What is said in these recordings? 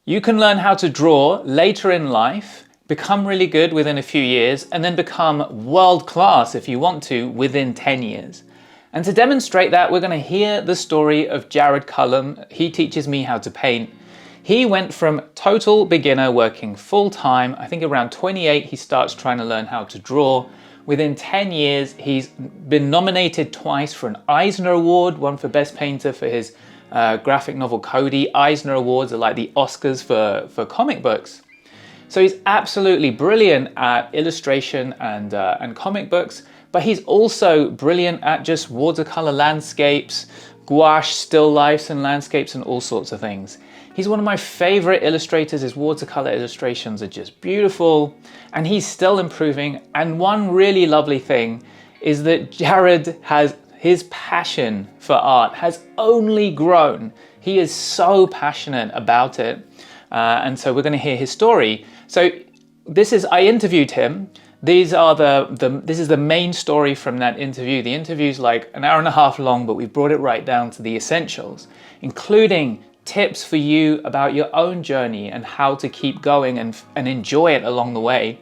You can learn how to draw later in life, become really good within a few years, and then become world class if you want to within 10 years. And to demonstrate that, we're going to hear the story of Jared Cullum. He teaches me how to paint. He went from total beginner working full time. I think around 28, he starts trying to learn how to draw. Within 10 years, he's been nominated twice for an Eisner Award, one for Best Painter for his graphic novel Kodi. Eisner Awards are like the Oscars for comic books. So he's absolutely brilliant at illustration and comic books, but he's also brilliant at just watercolor landscapes, gouache, still lifes and landscapes and all sorts of things. He's one of my favorite illustrators. His watercolor illustrations are just beautiful and he's still improving. And one really lovely thing is that Jared has his passion for art has only grown. He is so passionate about it. And so we're going to hear his story. So I interviewed him. This is the main story from that interview. The interview's like an hour and a half long, but we've brought it right down to the essentials, including tips for you about your own journey and how to keep going and enjoy it along the way.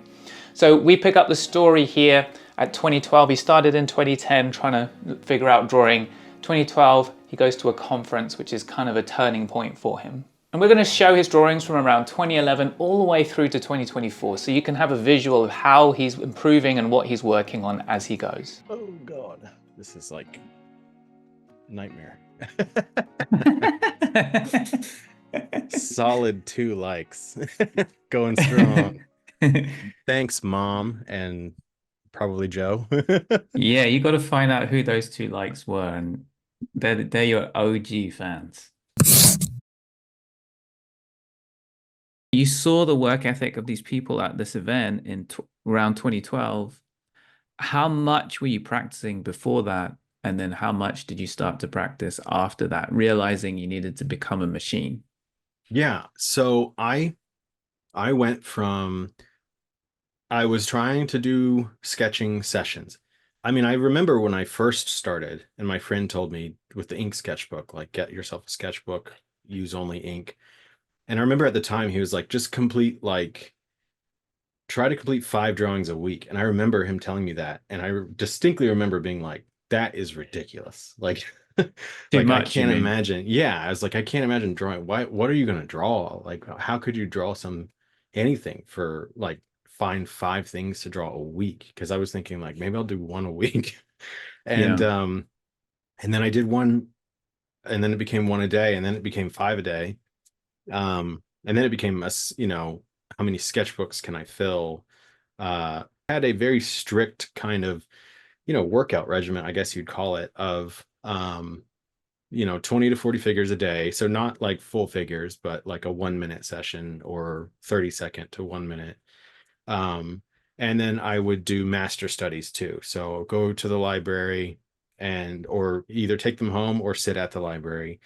So we pick up the story here at 2012. He started in 2010 trying to figure out drawing. 2012, he goes to a conference, which is kind of a turning point for him. And we're going to show his drawings from around 2011 all the way through to 2024, so you can have a visual of how he's improving and what he's working on as he goes. Oh God, this is like a nightmare. Solid 2 likes. Going strong. Thanks, Mom, and probably Joe. Yeah, you got to find out who those 2 likes were, and they're your OG fans. You saw the work ethic of these people at this event in around 2012. How much were you practicing before that? And then how much did you start to practice after that, realizing you needed to become a machine? Yeah, so I went from, I was trying to do sketching sessions. I mean, I remember when I first started and my friend told me with the ink sketchbook, like get yourself a sketchbook, use only ink. And I remember at the time he was like, just try to complete 5 drawings a week. And I remember him telling me that. And I distinctly remember being like, that is ridiculous. Like, Too like I much, you can't mean? imagine. Yeah, I was like, I can't imagine drawing. What are you going to draw? Like, how could you draw anything for like find 5 things to draw a week? Because I was thinking like maybe I'll do 1 a week. And Yeah. and then I did 1, and then it became 1 a day, and then it became 5 a day. And then it became how many sketchbooks can I fill? Had a very strict kind of, workout regimen, I guess you'd call it, of 20 to 40 figures a day. So not like full figures, but like a 1-minute session or 30-second to 1 minute. And then I would do master studies too. So go to the library or either take them home or sit at the library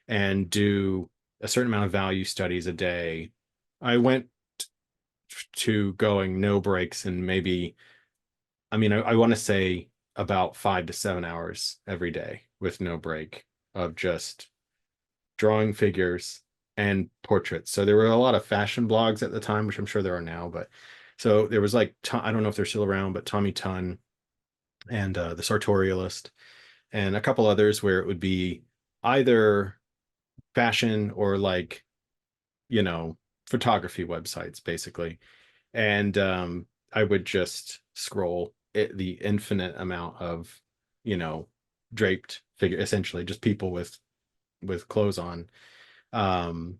and do a certain amount of value studies a day. I went to going no breaks and maybe, I want to say about 5 to 7 hours every day with no break of just drawing figures and portraits. So there were a lot of fashion blogs at the time, which I'm sure there are now, but so there was like, I don't know if they're still around, but Tommy Tun and the Sartorialist and a couple others where it would be either fashion or like, photography websites basically. And I would just scroll the infinite amount of, draped figure, essentially just people with clothes on, um,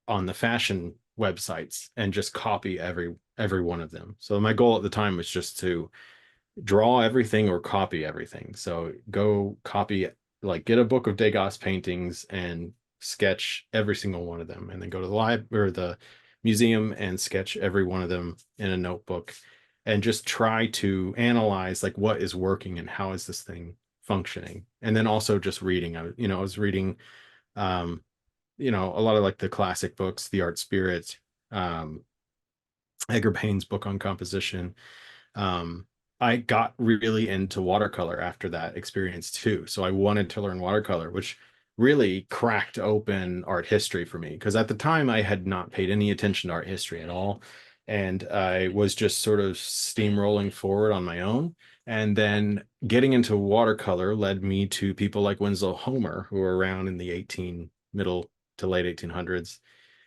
on the fashion websites and just copy every one of them. So my goal at the time was just to draw everything or copy everything. So go copy, like get a book of Degas paintings and sketch every single one of them, and then go to the library or the museum and sketch every one of them in a notebook, and just try to analyze like what is working and how is this thing functioning. And then also just reading. I was reading, a lot of like the classic books, The Art Spirit, Edgar Payne's book on composition. I got really into watercolor after that experience too. So I wanted to learn watercolor, which really cracked open art history for me, because at the time I had not paid any attention to art history at all, and I was just sort of steamrolling forward on my own. And then getting into watercolor led me to people like Winslow Homer, who were around in the 18 middle to late 1800s.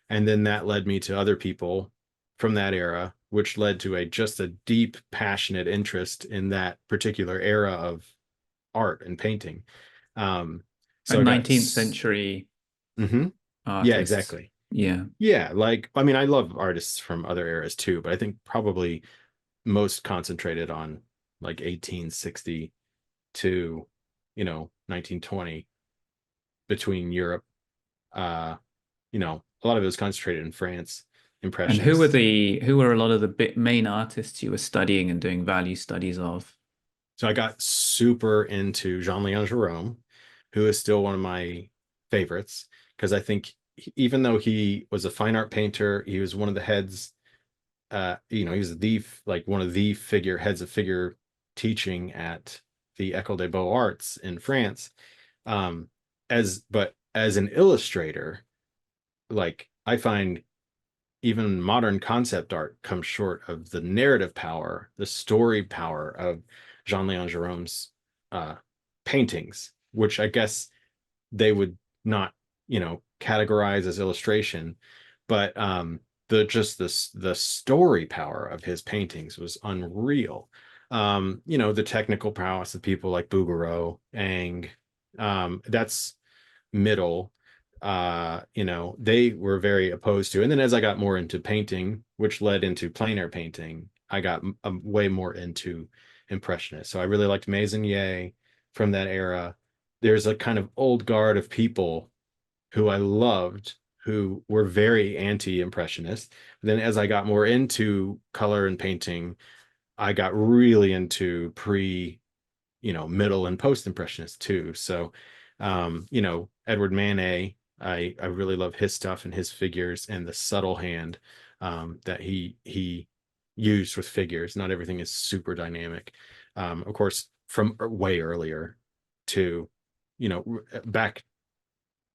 And then that led me to other people from that era, which led to a just a deep, passionate interest in that particular era of art and painting. So And I got 19th century Mhm. Yeah, artists. exactly. Yeah. Yeah, like I mean, I love artists from other eras too, but I think probably most concentrated on like 1860 to, 1920, between Europe. Uh, a lot of it was concentrated in France, And Impressionists. who were a lot of the main artists you were studying and doing value studies of? So I got super into Jean-Léon Gérôme, who is still one of my favorites, because I think even though he was a fine art painter, he was one of the heads, he was the like one of the figure heads of figure teaching at the École des Beaux-Arts in France. Um, as an illustrator, like I find even modern concept art comes short of the narrative power, the story power of Jean-Léon Gérôme's uh, paintings, which I guess they would not, categorize as illustration, but the story power of his paintings was unreal. The technical prowess of people like Bouguereau, Ang, that's middle. They were very opposed to. And then as I got more into painting, which led into plein air painting, I got way more into impressionist. So I really liked Maisonnier from that era. There's a kind of old guard of people who I loved, who were very anti-impressionist. Then as I got more into color and painting, I got really into middle and post impressionist too. So, Edward Manet, I really love his stuff and his figures and the subtle hand that he used with figures. Not everything is super dynamic. Of course, from way earlier to, back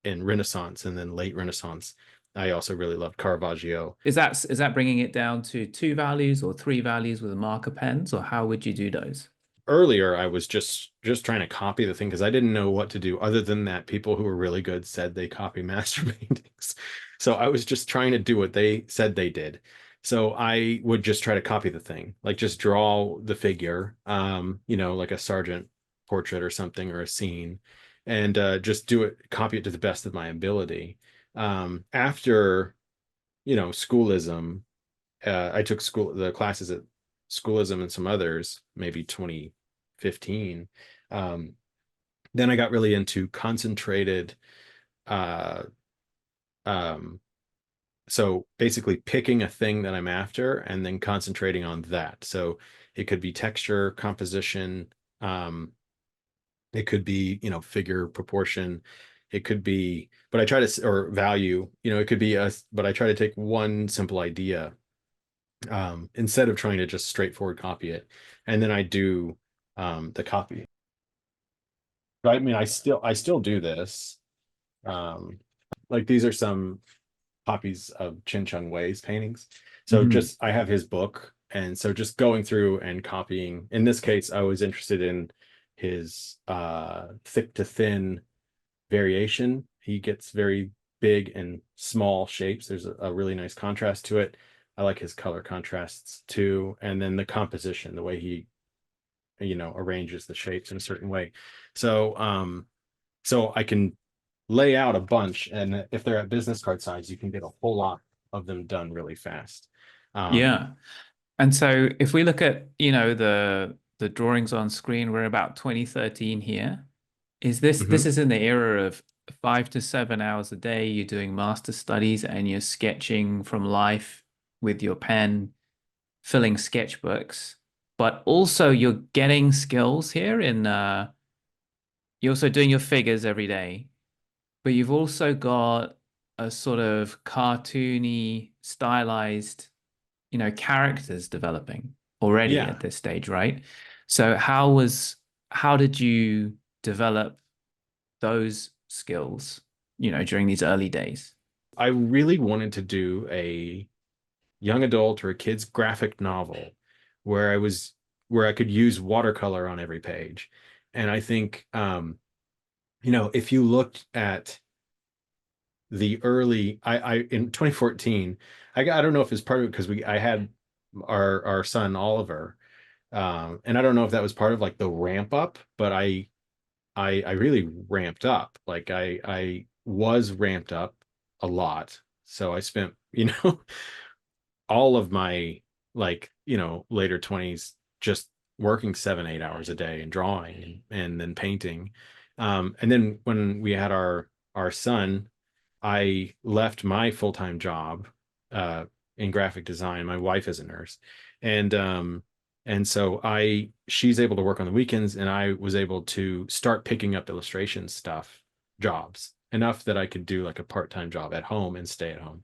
in Renaissance and then late Renaissance, I also really loved Caravaggio. Is that bringing it down to two values or three values with marker pens, or how would you do those? Earlier I was just trying to copy the thing, because I didn't know what to do other than that people who were really good said they copy master paintings. So I was just trying to do what they said they did. So I would just try to copy the thing, like just draw the figure, like a sergeant portrait or something, or a scene, and just do it, copy it to the best of my ability. After, schoolism, I took the classes at schoolism and some others, maybe 2015. Um, then I got really into concentrated. Uh, um, so basically picking a thing that I'm after and then concentrating on that. So it could be texture, composition. It could be, figure proportion. It could be, but I try to, or value, it could be but I try to take one simple idea, instead of trying to just straightforward copy it. And then I do the copy. I mean, I still do this. Um, like these are some copies of Chin Chung Wei's paintings. So Mhm. just I have his book, and so just going through and copying. In this case, I was interested in his thick to thin variation. He gets very big and small shapes. There's a really nice contrast to it. I like his color contrasts too. And then the composition, the way he, arranges the shapes in a certain way. So I can lay out a bunch, and if they're at business card size, you can get a whole lot of them done really fast. Um, Yeah. And so if we look at, the drawings on screen, we're about 2013 here. This mhm. is in the era of 5 to 7 hours a day, you're doing master studies and you're sketching from life with your pen, filling sketchbooks, but also you're getting skills here in you're also doing your figures every day, but you've also got a sort of cartoony, stylized, characters developing already Yeah. at this stage, right? So how did you develop those skills, during these early days? I really wanted to do a young adult or a kid's graphic novel where I could use watercolor on every page. And I think if you looked at the early I in 2014, I don't know if it's part of it because I had our son Oliver. And I don't know if that was part of like the ramp up, but I really ramped up. Like I was ramped up a lot. So I spent, all of my later 20s just working 7 8 hours a day and drawing and then painting. And then when we had our son, I left my full-time job uh in graphic design. My wife is a nurse. And so she's able to work on the weekends, and I was able to start picking up illustration stuff, jobs, enough that I could do like a part-time job at home and stay at home.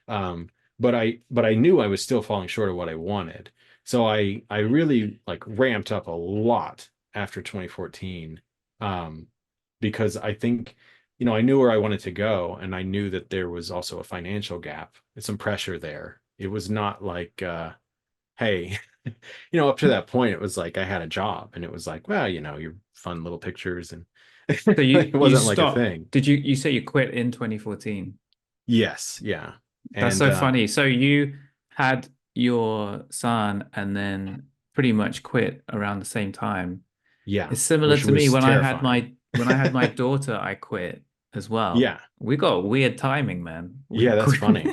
Um, but I knew I was still falling short of what I wanted. So I really like ramped up a lot after 2014. Because I think, I knew where I wanted to go, and I knew that there was also a financial gap and some pressure there. It was not like hey, up to that point it was like I had a job, and it was like, well, your fun little pictures, and So it you wasn't like a stopped. thing. Did you say you quit in 2014? Yes, yeah. That's And so funny. So you had your son and then pretty much quit around the same time. yeah, It's similar which to me was when I had terrifying. my daughter, I quit as well. Yeah. We got weird timing, man. We Yeah, that's quit. funny.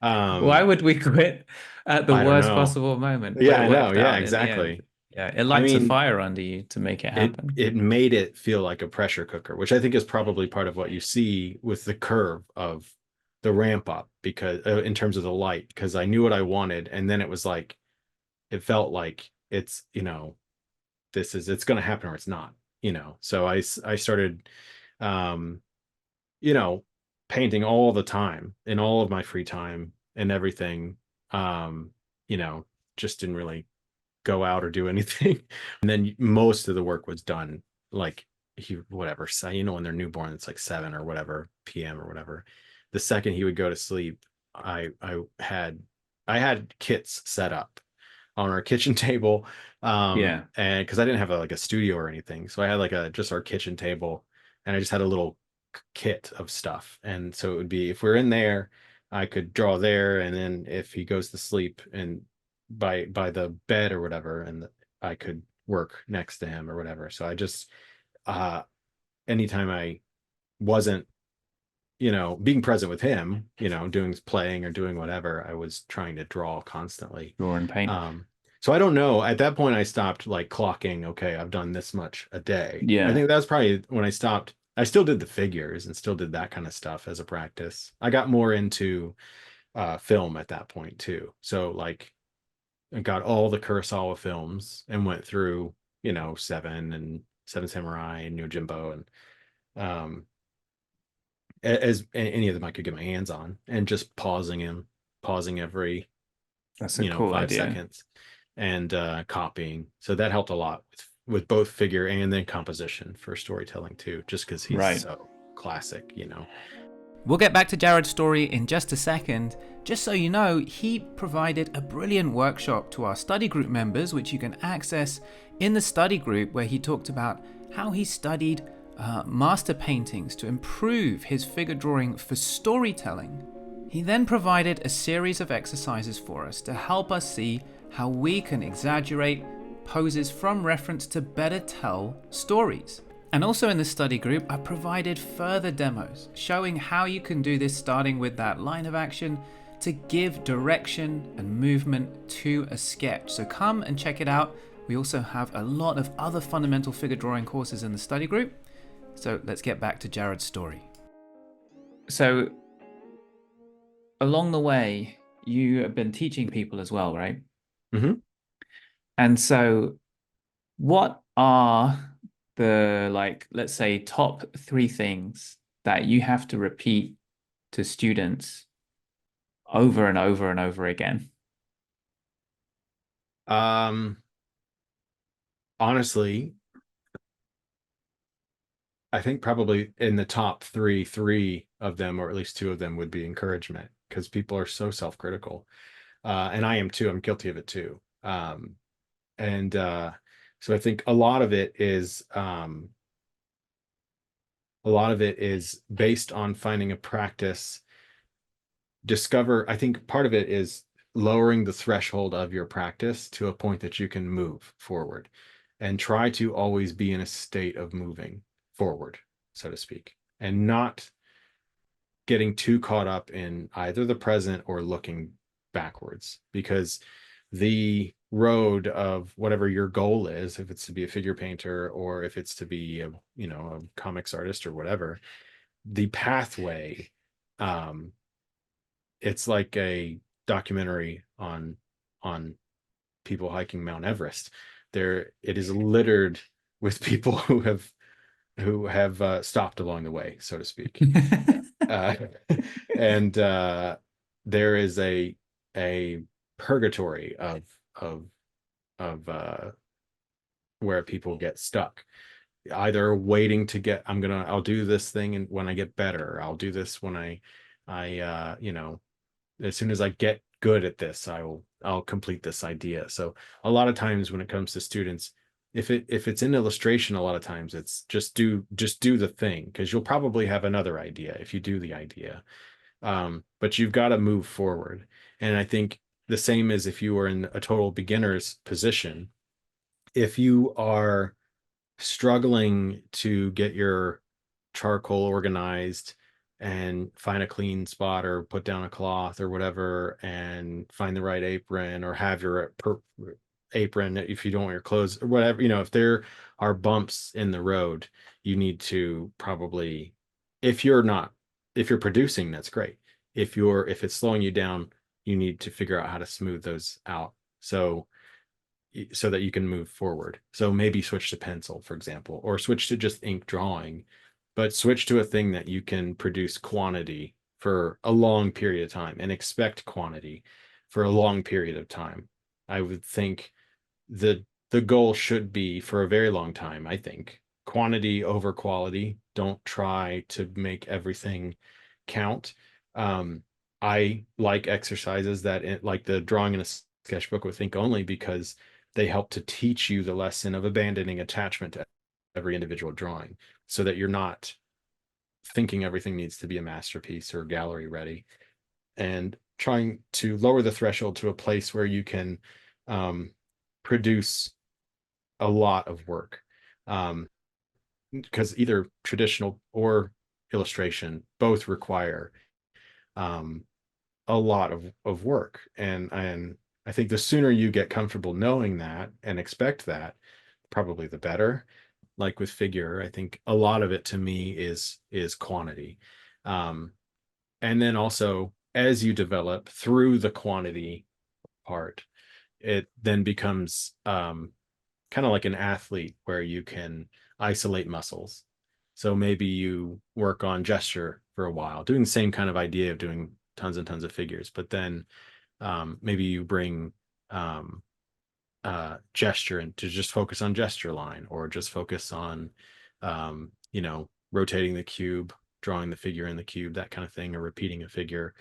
Why Um, would we quit at the I don't worst know. possible moment? But Yeah, it I know. worked Yeah, out in the end. exactly. Yeah, it I lights a mean, fire under you to make it it happen. it made it feel like a pressure cooker, which I think is probably part of what you see with the curve of the ramp up, because in terms of the light, because I knew what I wanted, and then it was like it felt like it's going to happen or it's not. So I started um you know, painting all the time in all of my free time and everything. Um, you know, just didn't really go out or do anything. And then most of the work was done like whatever. So, when they're newborn, it's like 7 or whatever PM or whatever. The second he would go to sleep, I had kits set up on our kitchen table. Yeah. And because I didn't have like a studio or anything. So I had like just our kitchen table, and I just had a little kit of stuff. And so it would be, if we're in there, I could draw there, and then if he goes to sleep and by the bed or whatever, and I could work next to him or whatever. So I just uh anytime I wasn't being present with him, doing playing or doing whatever, I was trying to draw constantly. Draw and paint. um so I don't know, at that point I stopped like clocking, okay, I've done this much a day. I Yeah. think that's probably when I stopped. I still did the figures and still did that kind of stuff as a practice. I got more into film at that point too. So like I got all the Kurosawa films and went through, Seven Samurai and Yojimbo, and um as any of them I could get my hands on, and just pausing every That's a cool idea. 5 seconds, and copying. So that helped a lot with both figure and then composition for storytelling too, just because he's Right. so classic. We'll get back to Jared's story in just a second. Just so you know, he provided a brilliant workshop to our study group members, which you can access in the study group, where he talked about how he studied master paintings to improve his figure drawing for storytelling. He then provided a series of exercises for us to help us see how we can exaggerate poses from reference to better tell stories. And also in the study group, I provided further demos showing how you can do this, starting with that line of action to give direction and movement to a sketch. So come and check it out. We also have a lot of other fundamental figure drawing courses in the study group. So let's get back to Jared's story. So along the way, you have been teaching people as well, right? Mm-hmm. And so what are the, like, let's say, top 3 things that you have to repeat to students over and over and over again? Honestly, I think probably in the top three of them, or at least two of them, would be encouragement, because people are so self-critical. And I am too. I'm guilty of it too. And so I think a lot of it is based on finding a practice. I think part of it is lowering the threshold of your practice to a point that you can move forward, and try to always be in a state of moving forward, so to speak, and not getting too caught up in either the present or looking backwards, because the road of whatever your goal is, if it's to be a figure painter or if it's to be a comics artist or whatever, the pathway, um it's like a documentary on people hiking Mount Everest. There it is littered with people who have stopped along the way, so to speak. uh, and there is a purgatory of of where people get stuck, either waiting to get I'll do this thing, and when I get better, I'll do this when I as soon as I get good at this, I'll complete this idea. So a lot of times when it comes to students, if it's in illustration, a lot of times it's just do the thing, because you'll probably have another idea if you do the idea. But you've got to move forward. And I think the same as if you were in a total beginner's position, if you are struggling to get your charcoal organized and find a clean spot or put down a cloth or whatever, and find the right apron, or have your apron if you don't want your clothes or whatever, if there are bumps in the road, you need to probably, if you're not if you're producing, that's great. If it's slowing you down, you need to figure out how to smooth those out, so that you can move forward. So maybe switch to pencil, for example, or switch to just ink drawing, but switch to a thing that you can produce quantity for a long period of time and expect quantity for a long period of time. I would think the goal should be, for a very long time, I think, quantity over quality. Don't try to make everything count. Um, I like exercises like the drawing in a sketchbook with ink only, because they help to teach you the lesson of abandoning attachment to every individual drawing, so that you're not thinking everything needs to be a masterpiece or gallery ready, and trying to lower the threshold to a place where you can produce a lot of work. Because either traditional or illustration both require um, a lot of work. And I think the sooner you get comfortable knowing that and expect that, probably the better. Like with figure, I think a lot of it to me is quantity. Um, and then also, as you develop through the quantity part, it then becomes kind of like an athlete, where you can isolate muscles. So maybe you work on gesture for a while, doing the same kind of idea of doing tons and tons of figures, but then maybe you bring um, gesture and to just focus on gesture line, or just focus on rotating the cube, drawing the figure in the cube, that kind of thing, or repeating a figure.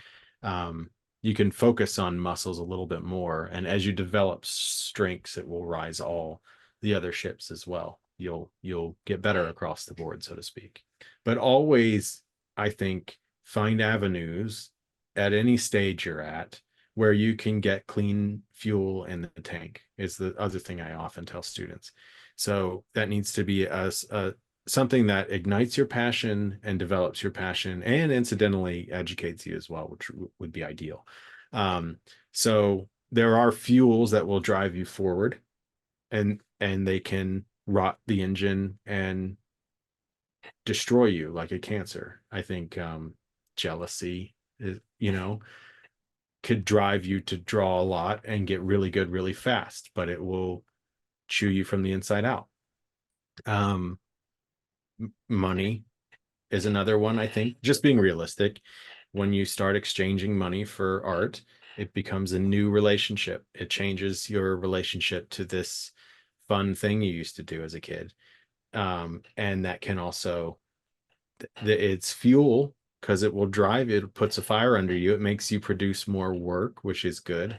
um, you can focus on muscles a little bit more, and as you develop strengths, it will rise all the other ships as well. You'll get better across the board, so to speak. But always, I think, find avenues at any stage you're at where you can get clean fuel in the tank, is the other thing I often tell students. So that needs to be something that ignites your passion and develops your passion, and incidentally educates you as well, which would be ideal. So there are fuels that will drive you forward, and they can rot the engine and destroy you like a cancer. I think jealousy is, could drive you to draw a lot and get really good really fast, but it will chew you from the inside out. Um, Money is another one, I think. Just being realistic, when you start exchanging money for art, it becomes a new relationship. It changes your relationship to this fun thing you used to do as a kid. And that can also it's fuel because it will drive, it puts a fire under you, it makes you produce more work, which is good.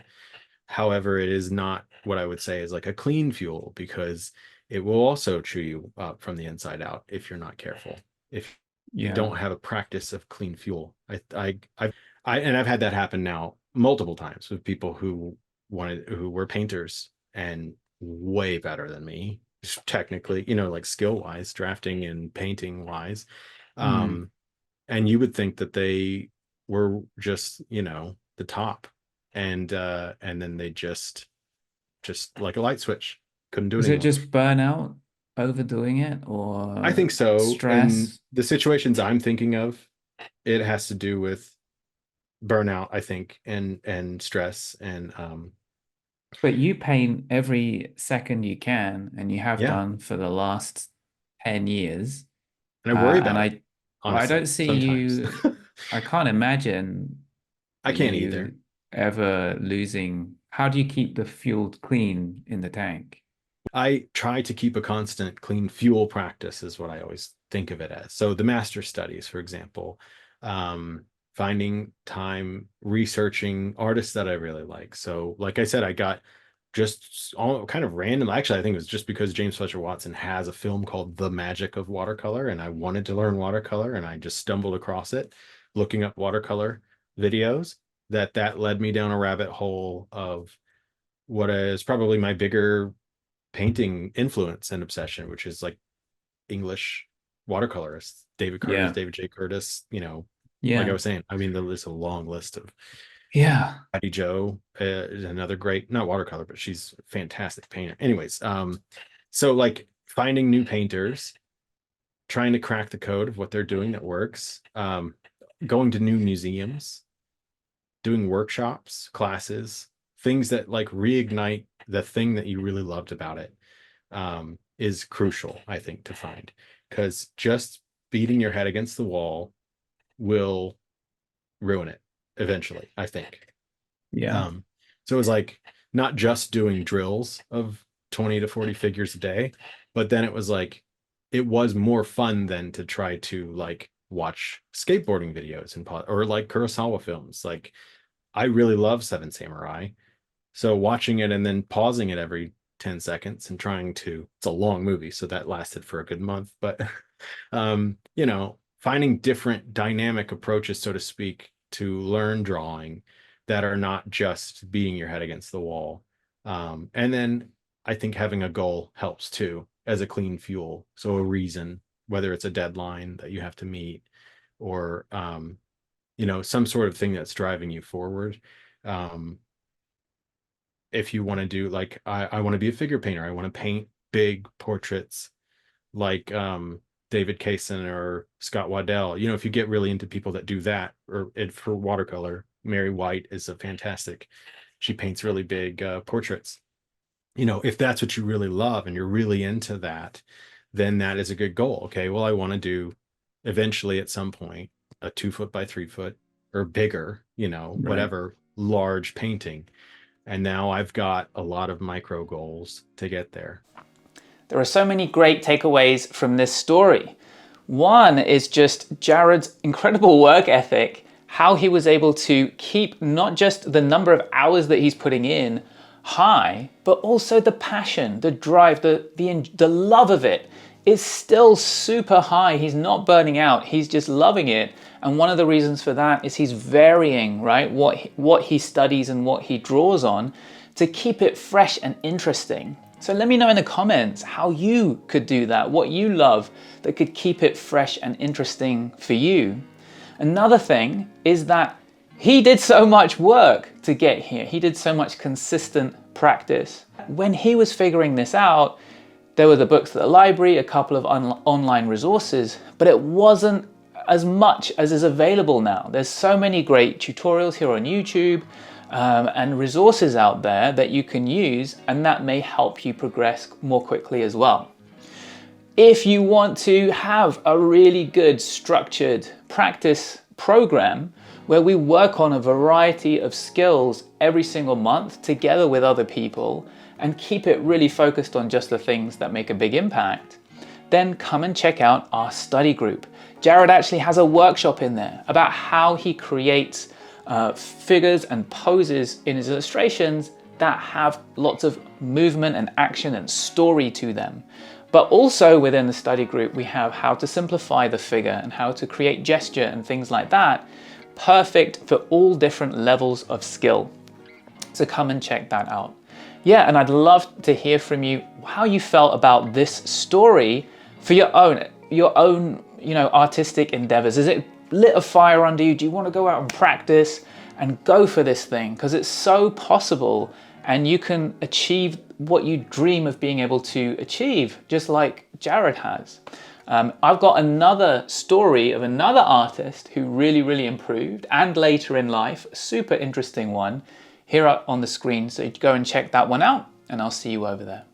However, it is not what I would say is like a clean fuel, because it will also chew you up from the inside out if you're not careful. If you Yeah. don't have a practice of clean fuel. I've had that happen now multiple times with people who were painters and way better than me, technically, like skill wise, drafting and painting wise. Mm. Um, and you would think that they were just, the top. And then they just like a light switch, couldn't do Was it anymore. just burnout, overdoing it, I think or so. In stress? the situations I'm thinking of, it has to do with burnout, I think, and stress and But you paint every second you can, and you have yeah. done for the last 10 years. And I worry And about it, I don't honestly, see sometimes. you, I can't imagine I can't either. you ever losing. How do you keep the fuel clean in the tank? I try to keep a constant clean fuel practice is what I always think of it as. So the master studies, for example, finding time researching artists that I really like. So like I said, I got just all kind of random. Actually, I think it was just because James Fletcher Watson has a film called The Magic of Watercolor, and I wanted to learn watercolor, and I just stumbled across it looking up watercolor videos. That led me down a rabbit hole of what is probably my bigger painting influence and obsession, which is like English watercolorists, David Curtis, Yeah. David J. Curtis, like I Yeah. was saying, I mean, there's a long list of Yeah. Patty Joe is another great, not watercolor, but she's a fantastic painter. Anyways, so like finding new painters, trying to crack the code of what they're doing that works, going to new museums, doing workshops, classes, things that like reignite the thing that you really loved about it, is crucial, I think, to find, because just beating your head against the wall will ruin it eventually, I think. Yeah. Um, so it was like not just doing drills of 20 to 40 figures a day, but then it was like it was more fun than to try to like watch skateboarding videos or like Kurosawa films. Like I really love Seven Samurai. So watching it and then pausing it every 10 seconds and trying to, it's a long movie, so that lasted for a good month, but finding different dynamic approaches, so to speak, to learn drawing that are not just beating your head against the wall. And then I think having a goal helps too, as a clean fuel. So a reason, whether it's a deadline that you have to meet or some sort of thing that's driving you forward. Um, if you want to do like I want to be a figure painter. I want to paint big portraits like David Kaysen or Scott Waddell. If you get really into people that do that, or for watercolor, Mary White is a fantastic. She paints really big portraits. If that's what you really love and you're really into that, then that is a good goal. Okay, well, I want to do eventually at some point a 2 foot by 3 foot or bigger, Right. whatever large painting. And now I've got a lot of micro goals to get there. There are so many great takeaways from this story. One is just Jared's incredible work ethic, how he was able to keep not just the number of hours that he's putting in high, but also the passion, the drive, the love of it is still super high. He's not burning out. He's just loving it. And one of the reasons for that is he's varying, right, what he studies and what he draws on to keep it fresh and interesting. So let me know in the comments how you could do that, what you love that could keep it fresh and interesting for you. Another thing is that he did so much work to get here. He did so much consistent practice. When he was figuring this out, there were the books at the library, a couple of online resources, but it wasn't as much as is available now. There's so many great tutorials here on YouTube and resources out there that you can use, and that may help you progress more quickly as well. If you want to have a really good structured practice program where we work on a variety of skills every single month together with other people and keep it really focused on just the things that make a big impact, then come and check out our study group. Jared actually has a workshop in there about how he creates figures and poses in his illustrations that have lots of movement and action and story to them. But also within the study group, we have how to simplify the figure and how to create gesture and things like that. Perfect for all different levels of skill. So come and check that out. Yeah, and I'd love to hear from you how you felt about this story for your own, artistic endeavors. Is it lit a fire under you? Do you want to go out and practice and go for this thing? Because it's so possible, and you can achieve what you dream of being able to achieve, just like Jared has. I've got another story of another artist who really, really improved, and later in life, a super interesting one, here on the screen. So go and check that one out, and I'll see you over there.